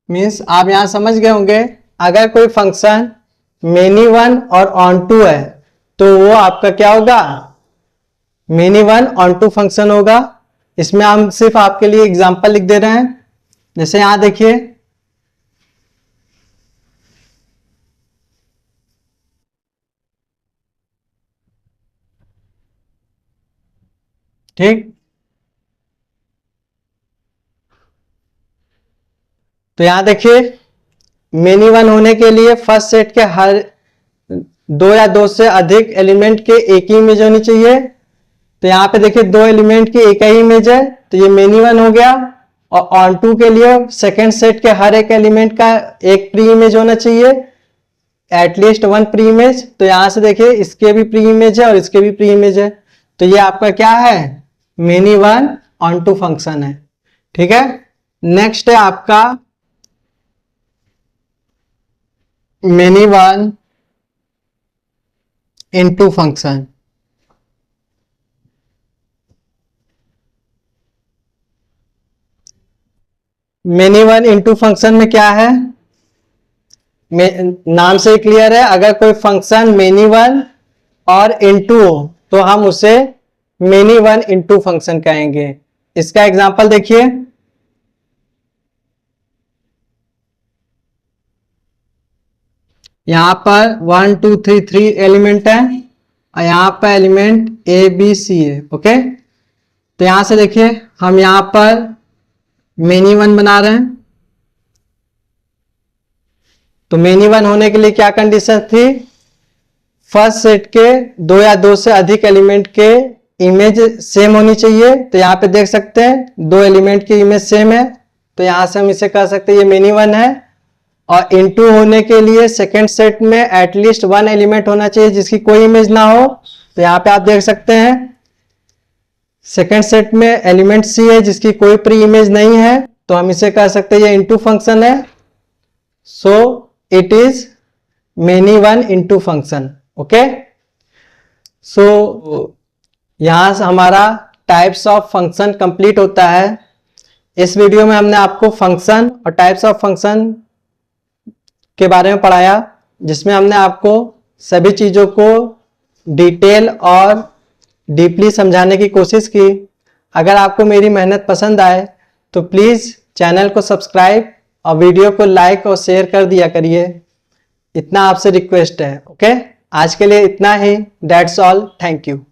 means आप यहां समझ गए होंगे, अगर कोई फंक्शन मेनी वन और ऑन टू है तो वो आपका क्या होगा? Many one onto function होगा। इसमें हम सिर्फ आपके लिए एग्जांपल लिख दे रहे हैं। जैसे यहां देखिए, ठीक, तो यहां देखिए मेनी वन होने के लिए फर्स्ट सेट के हर दो या दो से अधिक एलिमेंट के एक ही इमेज होनी चाहिए। तो यहाँ पे देखिए दो एलिमेंट की एक ही इमेज है, तो ये मेनी वन हो गया। और ऑन टू के लिए सेकेंड सेट के हर एक एलिमेंट का एक प्री इमेज होना चाहिए, एटलीस्ट वन प्री इमेज। तो यहां से देखिए इसके भी प्री इमेज है और इसके भी प्री इमेज है, तो ये आपका क्या है? Many one onto function है। ठीक है, नेक्स्ट है आपका many one into function. Many one into function में क्या है? नाम से क्लियर है, अगर कोई फंक्शन मेनी वन और इनटू हो तो हम उसे मेनी वन इनटू फंक्शन कहेंगे। इसका एग्जांपल देखिए, यहां पर 1 2 3 3 एलिमेंट है और यहां पर एलिमेंट ए बी सी है। ओके, तो यहां से देखिए हम यहां पर मेनी वन बना रहे हैं। तो मेनी वन होने के लिए क्या कंडीशन थी? फर्स्ट सेट के दो या दो से अधिक एलिमेंट के इमेज सेम होनी चाहिए। तो यहाँ पे देख सकते हैं दो एलिमेंट की इमेज सेम है, तो यहां से हम इसे कह सकते हैं ये मेनी वन है। और इनटू होने के लिए सेकेंड सेट में एटलीस्ट वन एलिमेंट होना चाहिए जिसकी कोई इमेज ना हो। तो यहाँ पे आप देख सकते हैं सेकेंड सेट में एलिमेंट सी है जिसकी कोई प्री इमेज नहीं है, तो हम इसे कह सकते हैं ये इनटू फंक्शन है। So it is many one into function. Okay, so यहां से हमारा टाइप्स ऑफ फंक्शन कंप्लीट होता है। इस वीडियो में हमने आपको फंक्शन और टाइप्स ऑफ फंक्शन के बारे में पढ़ाया, जिसमें हमने आपको सभी चीजों को डिटेल और डीपली समझाने की कोशिश की। अगर आपको मेरी मेहनत पसंद आए तो प्लीज चैनल को सब्सक्राइब और वीडियो को लाइक और शेयर कर दिया करिए, इतना आपसे रिक्वेस्ट है। ओके, आज के लिए इतना ही। That's all, thank you.